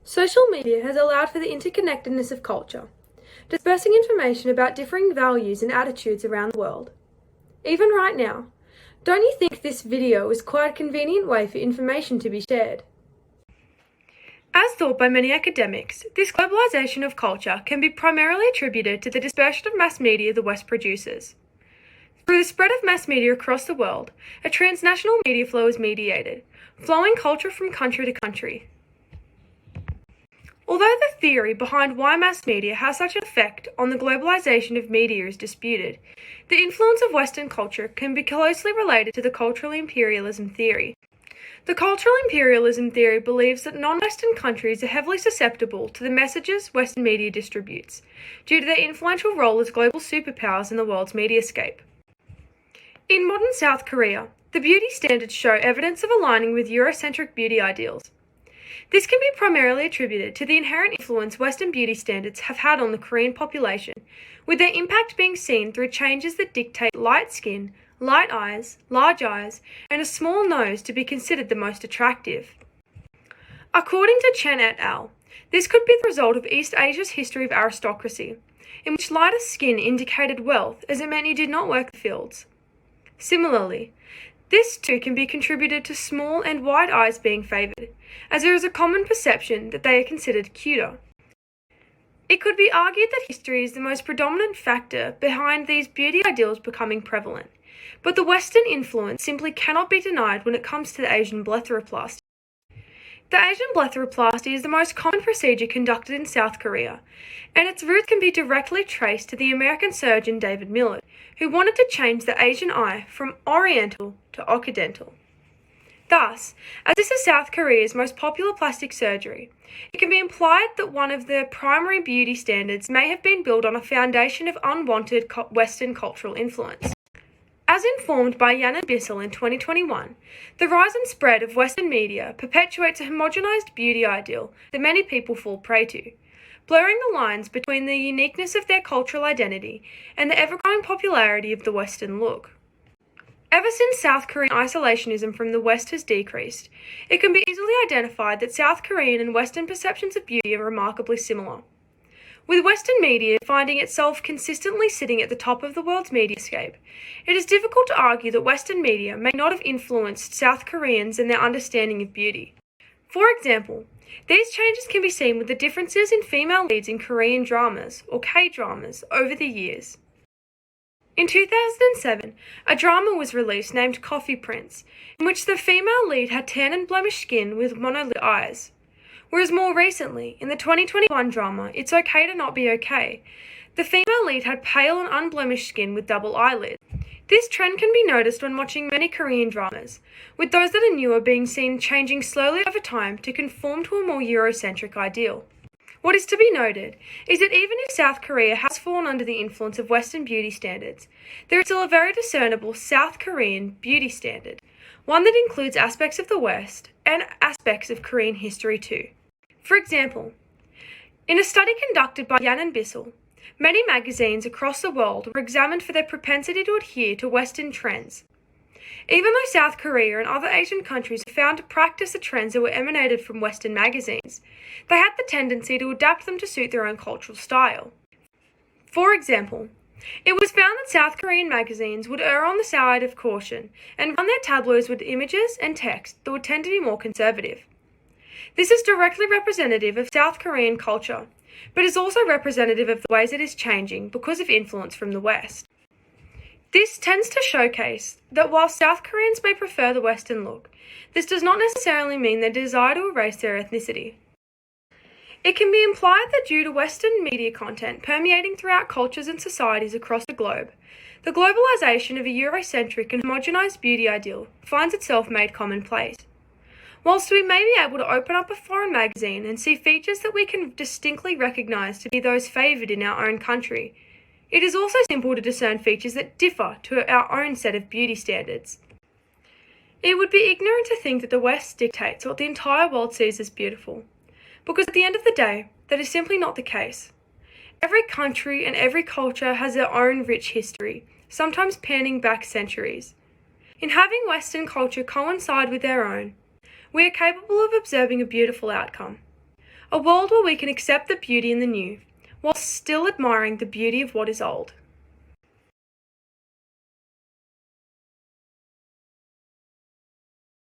Social media has allowed for the interconnectedness of culture, dispersing information about differing values and attitudes around the world. Even right now, don't you think this video is quite a convenient way for information to be shared? As thought by many academics, this globalization of culture can be primarily attributed to the dispersion of mass media the West produces. Through the spread of mass media across the world, a transnational media flow is mediated, flowing culture from country to country. Although the theory behind why mass media has such an effect on the globalization of media is disputed, the influence of Western culture can be closely related to the cultural imperialism theory. The cultural imperialism theory believes that non-Western countries are heavily susceptible to the messages Western media distributes, due to their influential role as global superpowers in the world's mediascape. In modern South Korea, the beauty standards show evidence of aligning with Eurocentric beauty ideals. This can be primarily attributed to the inherent influence Western beauty standards have had on the Korean population, with their impact being seen through changes that dictate light skin, light eyes, large eyes, and a small nose to be considered the most attractive. According to Chen et al., this could be the result of East Asia's history of aristocracy, in which lighter skin indicated wealth as it meant you did not work the fields. Similarly, this too can be contributed to small and wide eyes being favoured, as there is a common perception that they are considered cuter. It could be argued that history is the most predominant factor behind these beauty ideals becoming prevalent, but the Western influence simply cannot be denied when it comes to the Asian blepharoplasty. The Asian blepharoplasty is the most common procedure conducted in South Korea, and its roots can be directly traced to the American surgeon David Millard, who wanted to change the Asian eye from Oriental to Occidental. Thus, as this is South Korea's most popular plastic surgery, it can be implied that one of the primary beauty standards may have been built on a foundation of unwanted Western cultural influence. As informed by Yan and Bissell in 2021, the rise and spread of Western media perpetuates a homogenized beauty ideal that many people fall prey to, blurring the lines between the uniqueness of their cultural identity and the ever-growing popularity of the Western look. Ever since South Korean isolationism from the West has decreased, it can be easily identified that South Korean and Western perceptions of beauty are remarkably similar. With Western media finding itself consistently sitting at the top of the world's mediascape, it is difficult to argue that Western media may not have influenced South Koreans in their understanding of beauty. For example, these changes can be seen with the differences in female leads in Korean dramas, or K-dramas, over the years. In 2007, a drama was released named Coffee Prince, in which the female lead had tan and blemished skin with monolith eyes. Whereas more recently, in the 2021 drama It's Okay to Not Be Okay, the female lead had pale and unblemished skin with double eyelids. This trend can be noticed when watching many Korean dramas, with those that are newer being seen changing slowly over time to conform to a more Eurocentric ideal. What is to be noted is that even if South Korea has fallen under the influence of Western beauty standards, there is still a very discernible South Korean beauty standard, one that includes aspects of the West and aspects of Korean history too. For example, in a study conducted by Yan and Bissell, many magazines across the world were examined for their propensity to adhere to Western trends. Even though South Korea and other Asian countries were found to practice the trends that were emanated from Western magazines, they had the tendency to adapt them to suit their own cultural style. For example, it was found that South Korean magazines would err on the side of caution and run their tabloids with images and text that would tend to be more conservative. This is directly representative of South Korean culture, but is also representative of the ways it is changing because of influence from the West. This tends to showcase that while South Koreans may prefer the Western look, this does not necessarily mean they desire to erase their ethnicity. It can be implied that due to Western media content permeating throughout cultures and societies across the globe, the globalization of a Eurocentric and homogenized beauty ideal finds itself made commonplace. Whilst we may be able to open up a foreign magazine and see features that we can distinctly recognize to be those favoured in our own country, it is also simple to discern features that differ to our own set of beauty standards. It would be ignorant to think that the West dictates what the entire world sees as beautiful, because at the end of the day, that is simply not the case. Every country and every culture has their own rich history, sometimes panning back centuries. In having Western culture coincide with their own, we are capable of observing a beautiful outcome. A world where we can accept the beauty in the new, while still admiring the beauty of what is old.